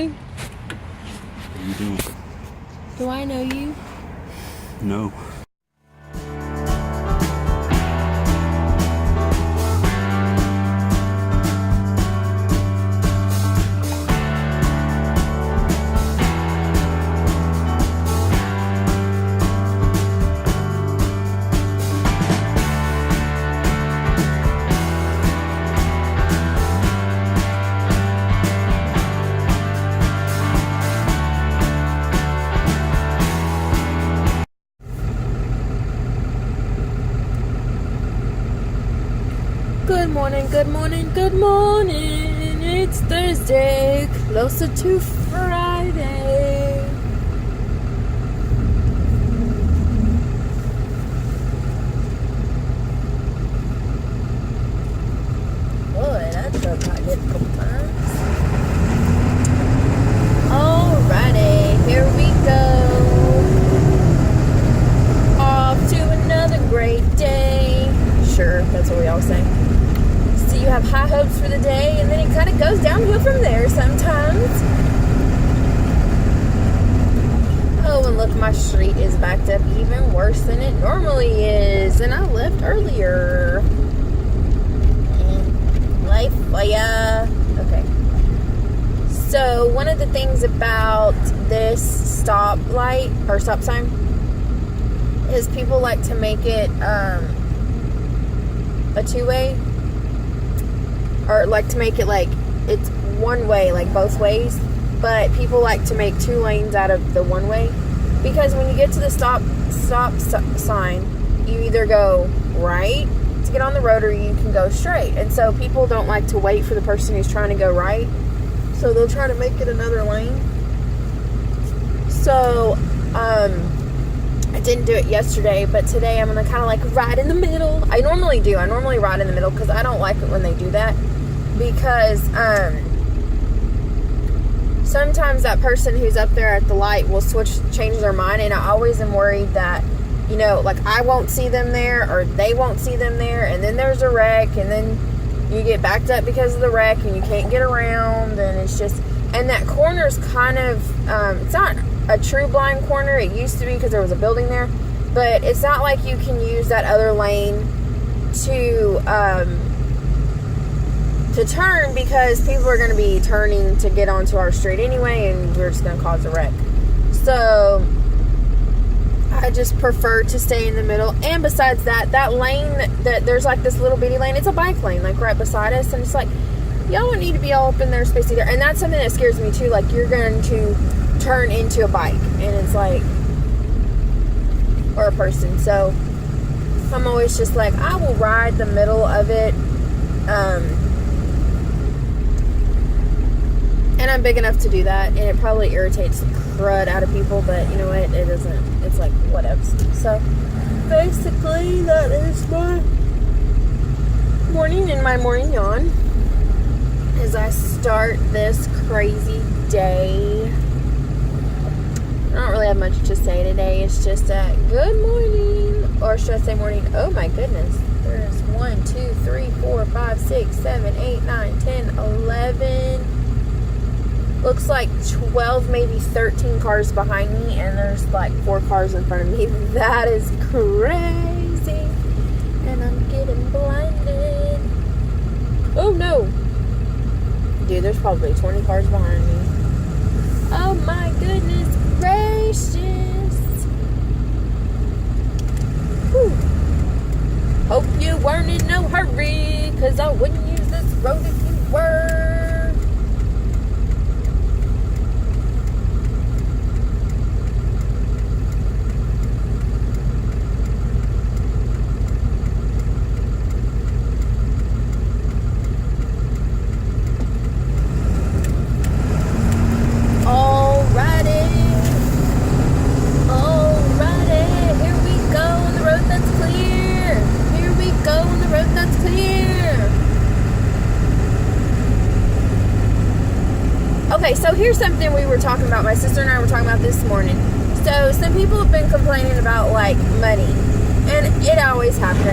What are you doing? Do I know you? No. Good morning, good morning, good morning. It's Thursday, closer to Friday. Boy, that truck got hit a couple times. Alrighty, here we go. Off to another great day. Sure, that's what we all say. So you have high hopes for the day, and then it kind of goes downhill from there sometimes. Oh, and look, my street is backed up even worse than it normally is, and I left earlier. Life for ya. Okay. So one of the things about this stoplight or stop sign is people like to make it a two-way, or like to make it like it's one way, like both ways, but people like to make two lanes out of the one way, because when you get to the stop sign, you either go right to get on the road or you can go straight, and so people don't like to wait for the person who's trying to go right, so they'll try to make it another lane. So I didn't do it yesterday, but today I'm gonna kind of like ride in the middle. I normally do. I normally ride in the middle because I don't like it when they do that, because sometimes that person who's up there at the light will change their mind, and I always am worried that, you know, like I won't see them there or they won't see them there, and then there's a wreck, and then you get backed up because of the wreck and you can't get around, and it's just, and that corner's kind of it's not a true blind corner. It used to be because there was a building there, but it's not like you can use that other lane to turn, because people are going to be turning to get onto our street anyway, and we're just going to cause a wreck. So I just prefer to stay in the middle. And besides that, that lane that there's like this little bitty lane, it's a bike lane like right beside us, and it's like, y'all don't need to be all up in there space either. And that's something that scares me too, like you're going to turn into a bike, and it's like, or a person. So I'm always just like, I will ride the middle of it, and I'm big enough to do that, and it probably irritates the crud out of people, but you know what, it doesn't, it's like whatevs. So basically that is my morning and my morning yawn as I start this crazy day. I don't really have much to say today. It's just a good morning, or should I say morning? Oh my goodness. There's 1, 2, 3, 4, 5, 6, 7, 8, 9, 10, 11. Looks like 12, maybe 13 cars behind me, and there's like 4 cars in front of me. That is crazy. And I'm getting blinded. Oh no. Dude, there's probably 20 cars behind me. Oh my goodness gracious. Whew. Hope you weren't in no hurry, because I wouldn't use this road if you were. Okay, so here's something we were talking about, my sister and I were talking about this morning. So some people have been complaining about like money, and it always happens.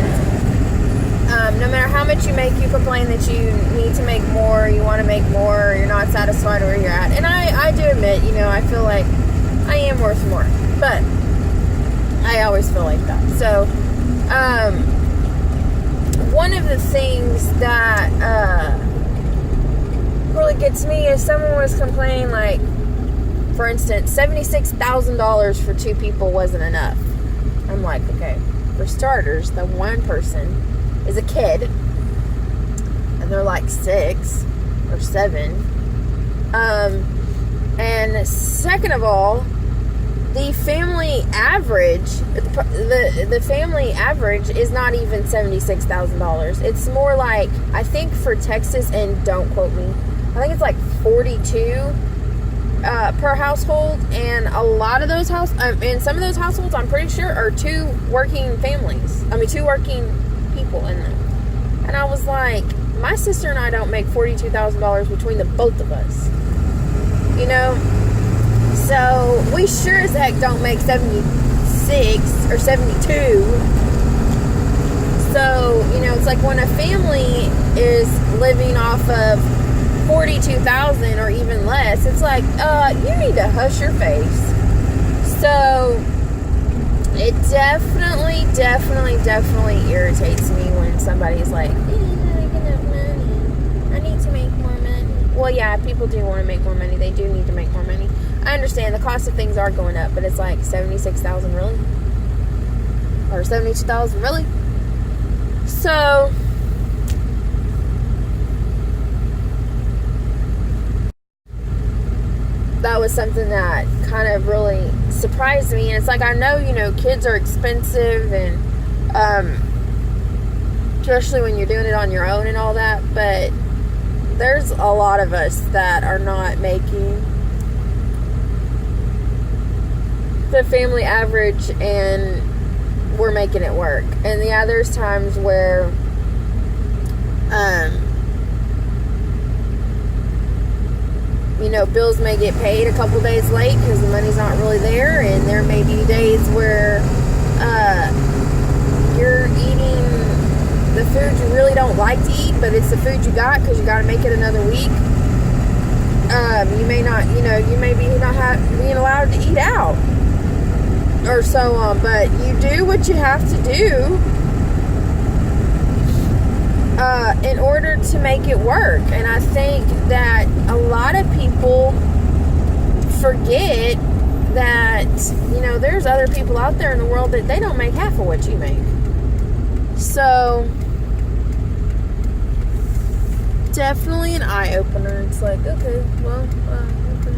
No matter how much you make, you complain that you need to make more, you want to make more, you're not satisfied where you're at. And I do admit, you know, I feel like I am worth more. But I always feel like that. So, one of the things that really gets me is someone was complaining, like, for instance, $76,000 for 2 people wasn't enough. I'm like, okay, for starters, the one person is a kid, and they're like 6 or 7. And second of all, the family average, the family average is not even $76,000. It's more like, I think for Texas, and don't quote me, I think it's like 42 per household, and a lot of those and some of those households, I'm pretty sure, are 2 working families. I mean, 2 working people in them. And I was like, my sister and I don't make $42,000 between the both of us. You know? So, we sure as heck don't make 76 or 72. So, you know, it's like when a family is living off of $42,000 or even less, it's like, you need to hush your face. So, it definitely irritates me when somebody's like, I get enough money. I need to make more money. Well, yeah, people do want to make more money. They do need to make more money. I understand the cost of things are going up, but it's like $76,000 really? Or $72,000 really? So, that was something that kind of really surprised me. And it's like, I know, you know, kids are expensive, and especially when you're doing it on your own and all that, but there's a lot of us that are not making the family average, and we're making it work. And yeah, there's times where you know, bills may get paid a couple days late because the money's not really there, and there may be days where you're eating the food you really don't like to eat, but it's the food you got because you got to make it another week. You may not, you know, you may be not being allowed to eat out or so on, but you do what you have to do in order to make it work. And I think that a lot of people forget that, you know, there's other people out there in the world that they don't make half of what you make. So, definitely an eye-opener. It's like, okay, well, okay.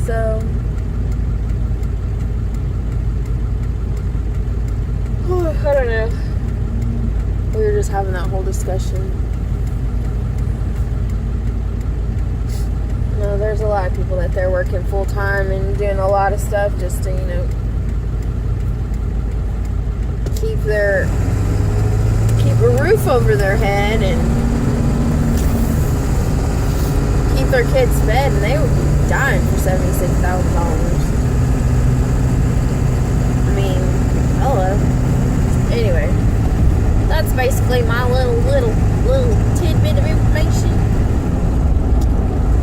So, I don't know. We were just having that whole discussion. You know, there's a lot of people that they're working full-time and doing a lot of stuff just to, you know, keep a roof over their head and keep their kids fed, and they would be dying for $76,000. I mean, hello. Anyway, that's basically my little tidbit of information.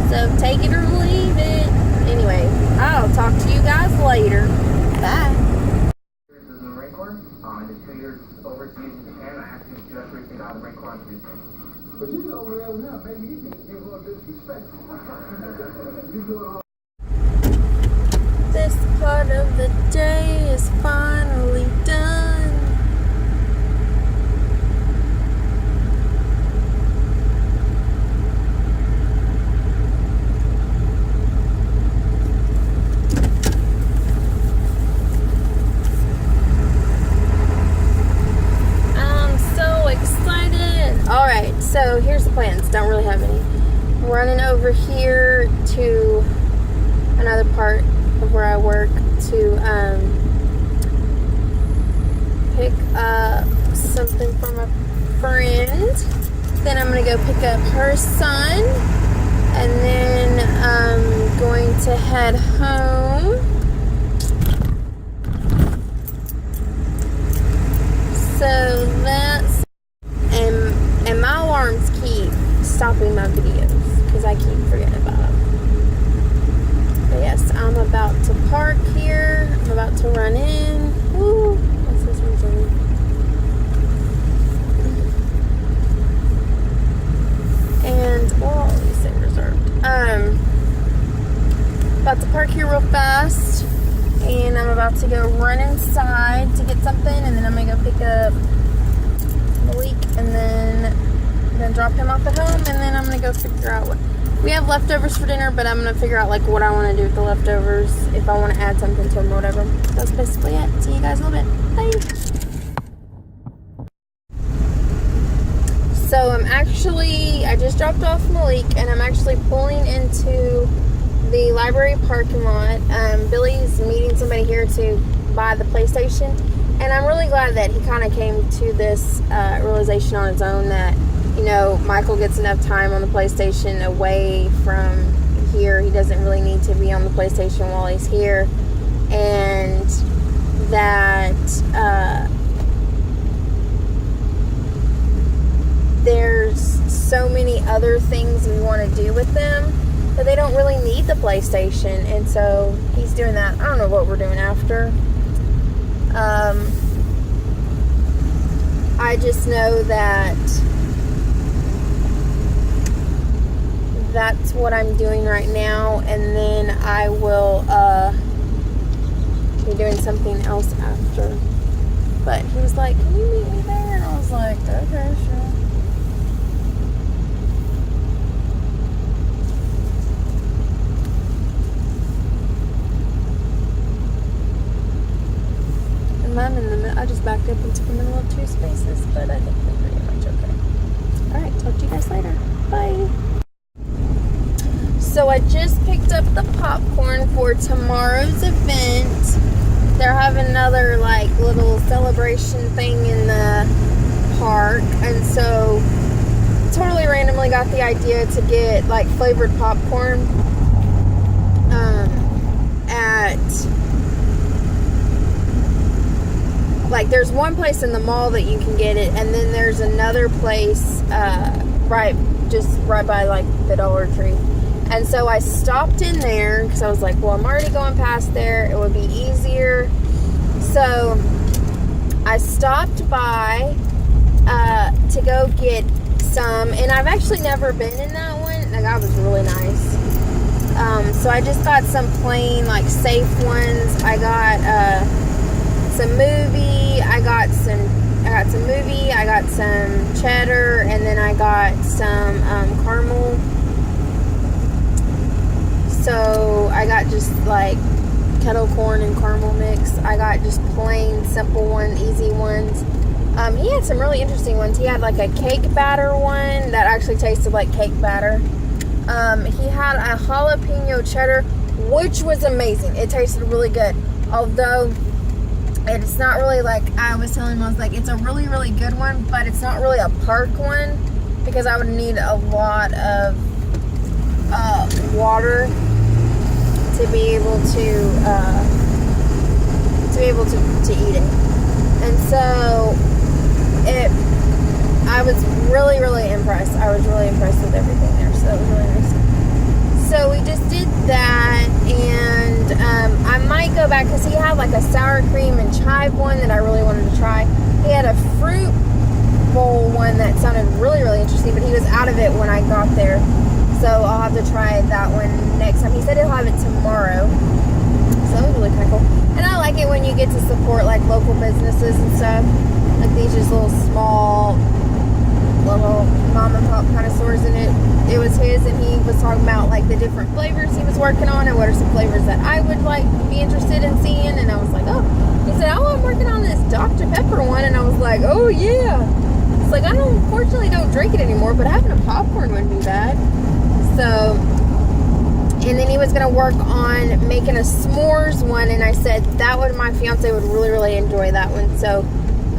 So take it or leave it. Anyway, I'll talk to you guys later. Bye. In the Marine Corps. I did 2 years overseas in Japan. I actually just recently got the Marine Corps on Tuesday. But you over there now, maybe you can give a little disrespect. You do it all. This part of the day is finally done. So here's the plans. Don't really have any. I'm running over here to another part of where I work to pick up something from a friend. Then I'm going to go pick up her son. And then I'm going to head home. So that's, and my alarms keep stopping my videos because I keep forgetting about them. But yes, I'm about to park here. I'm about to run in. Woo! What's this one saying? And, well, all these things reserved. About to park here real fast. And I'm about to go run inside to get something. And then I'm going to go pick up Malik. And then I'm going to drop him off at home. And then I'm going to go figure out what... We have leftovers for dinner, but I'm going to figure out like what I want to do with the leftovers. If I want to add something to them or whatever. That's basically it. See you guys in a little bit. Bye. So I just dropped off Malik, and I'm actually pulling into the library parking lot. Billy's meeting somebody here to buy the PlayStation, and I'm really glad that he kind of came to this realization on his own that, you know, Michael gets enough time on the PlayStation away from here. He doesn't really need to be on the PlayStation while he's here, and that there's so many other things we want to do with them, but they don't really need the PlayStation, and so he's doing that. I don't know what we're doing after. I just know that that's what I'm doing right now, and then I will be doing something else after. But he was like, "Can you meet me there?" And I was like, "Okay, sure." I'm in the middle. I just backed up into the middle of two spaces, but I think we're pretty much okay. Alright, talk to you guys later. Bye. So I just picked up the popcorn for tomorrow's event. They're having another like little celebration thing in the park, and so totally randomly got the idea to get like flavored popcorn at like, there's one place in the mall that you can get it, and then there's another place right by like the Dollar Tree. And so I stopped in there because I was like, well, I'm already going past there, it would be easier. So I stopped by to go get some, and I've actually never been in that one. The guy was really nice. So I just got some plain like safe ones. I got some movie, I got some cheddar, and then I got some caramel. So I got just like kettle corn and caramel mix. I got just plain simple ones, easy ones. He had some really interesting ones. He had like a cake batter one that actually tasted like cake batter. He had a jalapeno cheddar, which was amazing. It tasted really good, although it's not really like, I was telling him, I was like, it's a really, really good one, but it's not really a park one, because I would need a lot of water to be able to eat it. And so I was really, really impressed. I was really impressed with everything there, so it was really nice. So we just did that, and I might go back because he had like a sour cream and chive one that I really wanted to try. He had a fruit bowl one that sounded really, really interesting, but he was out of it when I got there. So I'll have to try that one next time. He said he'll have it tomorrow. So it was really kind of cool. And I like it when you get to support like local businesses and stuff. Like these just little small, little mom and pop kind of stores, and it was his, and he was talking about like the different flavors he was working on and what are some flavors that I would like be interested in seeing. And I was like, oh, he said, oh, I'm working on this Dr. Pepper one, and I was like, oh yeah. It's like, I unfortunately don't drink it anymore, but having a popcorn wouldn't be bad. So, and then he was gonna work on making a s'mores one, and I said that would, my fiance would really, really enjoy that one. So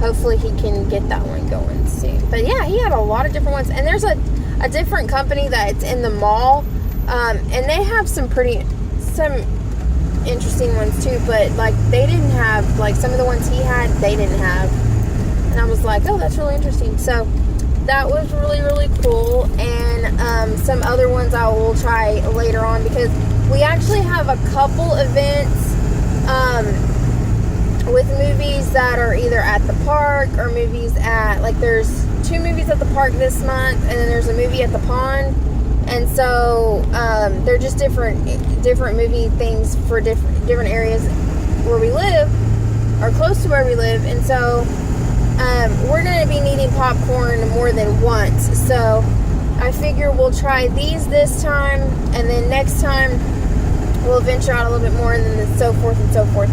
hopefully he can get that one going soon. But yeah, he had a lot of different ones, and there's a different company that's in the mall, and they have some interesting ones too, but like they didn't have, like some of the ones he had, they didn't have. And I was like, oh, that's really interesting. So that was really, really cool. And some other ones I will try later on, because we actually have a couple events with movies that are either at the park or movies at, like, there's 2 movies at the park this month, and then there's a movie at the pond. And so they're just different movie things for different areas where we live, or close to where we live. And so we're going to be needing popcorn more than once. So I figure we'll try these this time, and then next time we'll venture out a little bit more, and then so forth and so forth.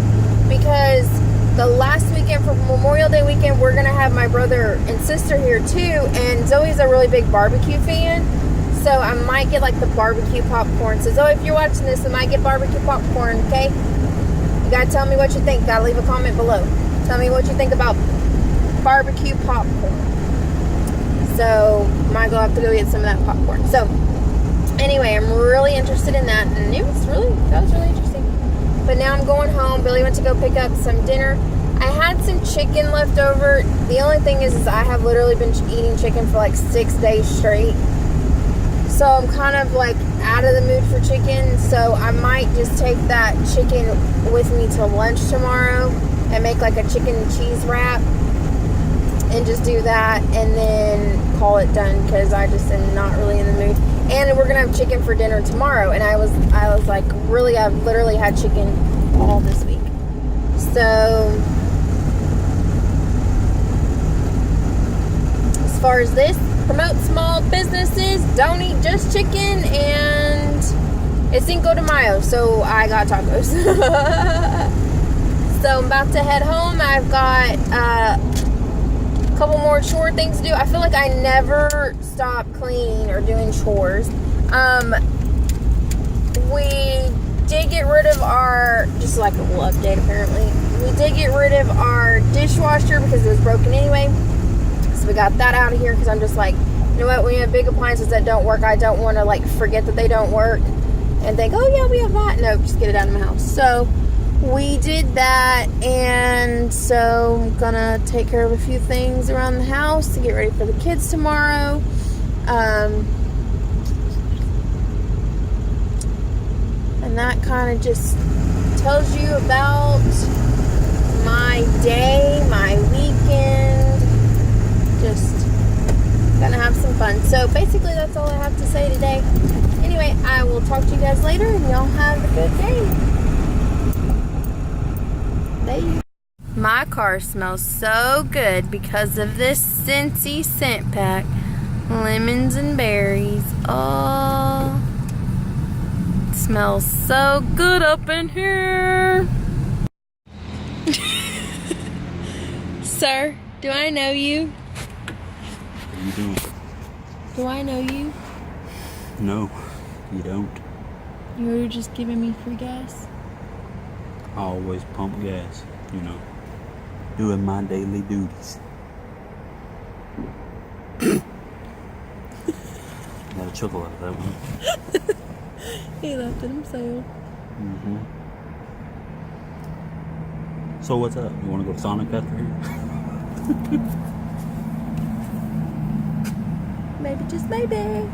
Because the last weekend for Memorial Day weekend, we're going to have my brother and sister here too. And Zoe's a really big barbecue fan. So I might get like the barbecue popcorn. So Zoe, if you're watching this, I might get barbecue popcorn, okay? You gotta tell me what you think. Gotta leave a comment below. Tell me what you think about barbecue popcorn. So might go have to go get some of that popcorn. So anyway, I'm really interested in that, and that was really interesting. But now I'm going home. Billy went to go pick up some dinner. I had some chicken left over. The only thing is I have literally been eating chicken for like 6 days straight. So I'm kind of like out of the mood for chicken. So I might just take that chicken with me to lunch tomorrow and make like a chicken and cheese wrap and just do that, and then call it done, because I just am not really in the mood. And we're gonna have chicken for dinner tomorrow, and I was like, really, I've literally had chicken all this week. So as far as this, promote small businesses, don't eat just chicken, and it's Cinco de Mayo, so I got tacos. So I'm about to head home. I've got a couple more chore things to do. I feel like I never stop cleaning or doing chores. We did get rid of our, just like a little update apparently, we did get rid of our dishwasher because it was broken anyway. So we got that out of here, because I'm just like, you know what, when you have big appliances that don't work, I don't want to like forget that they don't work and think, oh yeah, we have that. No, just get it out of my house. So we did that, and so I'm gonna take care of a few things around the house to get ready for the kids tomorrow. And that kind of just tells you about my day, my weekend. Just gonna have some fun. So basically that's all I have to say today. Anyway, I will talk to you guys later, and y'all have a good day. Bye. My car smells so good because of this Scentsy scent pack. Lemons and berries. Oh, it smells so good up in here. Sir, do I know you? What are you doing? Do I know you? No, you don't. You were just giving me free gas? I always pump gas, you know, doing my daily duties. Got a chuckle out of that one. He laughed at himself. Mm-hmm. So what's up? You want to go to Sonic after here? Maybe, just maybe.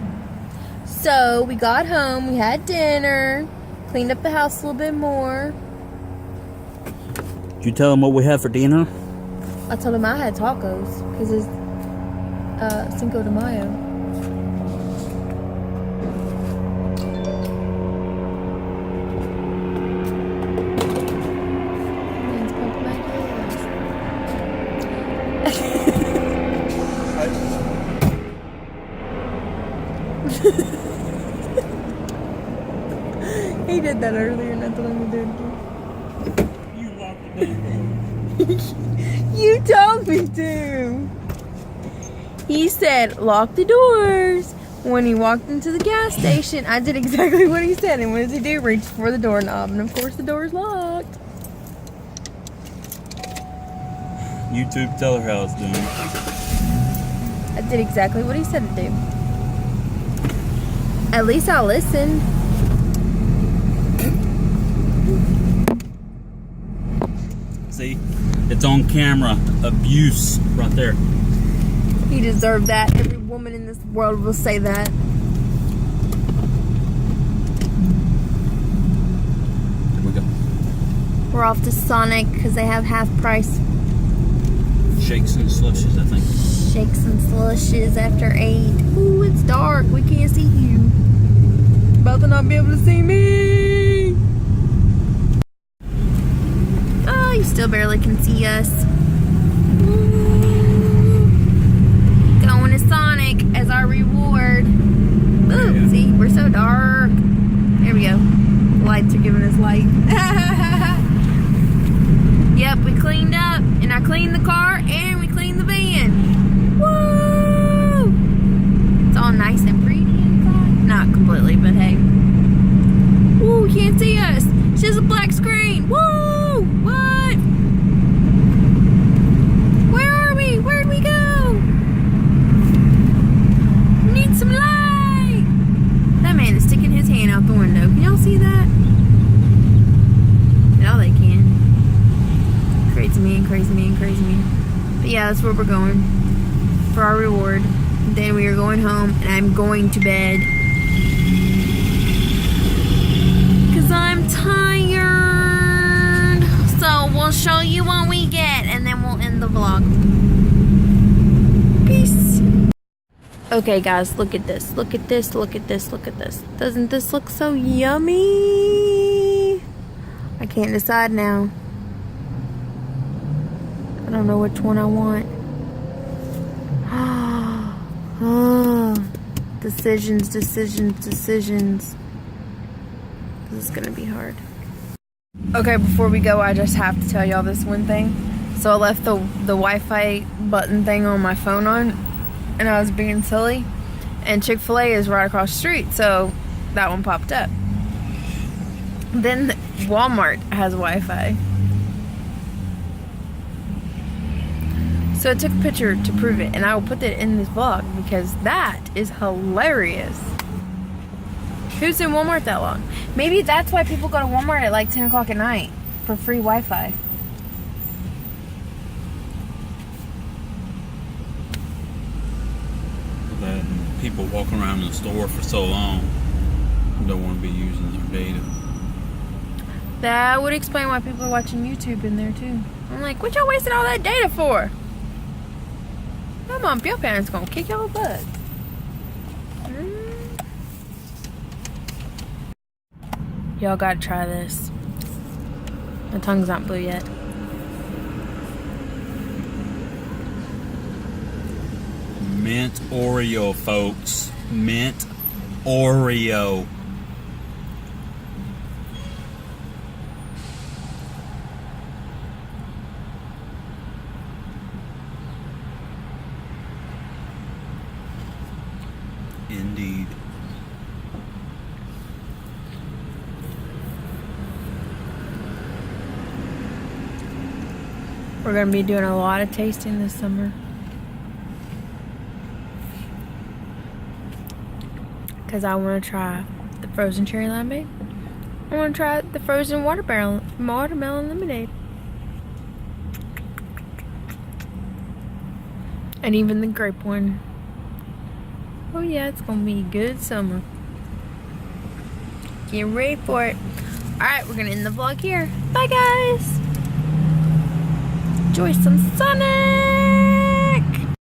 So we got home, we had dinner, cleaned up the house a little bit more. Did you tell them what we had for dinner? I told him I had tacos because it's Cinco de Mayo. Man's pumping my gas. He did that earlier, and I told him to do it again. You told me to. He said, lock the doors. When he walked into the gas station, I did exactly what he said. And what does he do? Reach for the doorknob. And of course the door's locked. YouTube, tell her how it's doing. I did exactly what he said to do. At least I'll listen. See? It's on camera. Abuse right there. He deserved that. Every woman in this world will say that. Here we go. We're off to Sonic because they have half price Shakes and slushes, I think. shakes and slushes after 8. Ooh, it's dark. We can't see you. About to not be able to see me. Oh, you still barely can see us. Ooh. Going to Sonic as our reward. Ooh, Yeah. see, we're so dark. There we go. Lights are giving us light. Yep, we cleaned up, and I cleaned the car, and we cleaned the van. Woo! It's all nice and pretty inside. Not completely, but hey. Woo, you can't see us. It's just a black screen. Woo! What? Where are we? Where'd we go? We need some light. That man is sticking his hand out the window. Can y'all see that? No, they can. Crazy man, crazy man, crazy man. But yeah, that's where we're going for our reward. Then we are going home, and I'm going to bed because I'm tired. So we'll show you what we get, and then we'll end the vlog. Peace. Okay, guys, look at this. Look at this. Look at this. Look at this. Doesn't this look so yummy? I can't decide now. I don't know which one I want. Decisions, decisions, decisions. This is gonna be hard. Okay, before we go, I just have to tell y'all this one thing. So I left the Wi-Fi button thing on my phone on, and I was being silly. And Chick-fil-A is right across the street, so that one popped up. Then Walmart has Wi-Fi. So I took a picture to prove it, and I will put it in this vlog because that is hilarious. Who's in Walmart that long? Maybe that's why people go to Walmart at like 10 o'clock at night for free Wi-Fi. That people walking around the store for so long don't want to be using their data. That would explain why people are watching YouTube in there too. I'm like, what y'all wasting all that data for? Come on, your parents gonna kick your butt. Y'all gotta try this. My tongue's not blue yet. Mint Oreo, folks. Mint Oreo. Indeed. We're gonna be doing a lot of tasting this summer. Because I want to try the frozen cherry lemonade. I want to try the frozen watermelon lemonade. And even the grape one. Oh yeah, it's gonna be a good summer. Get ready for it. Alright, we're gonna end the vlog here. Bye guys! Enjoy some Sonic!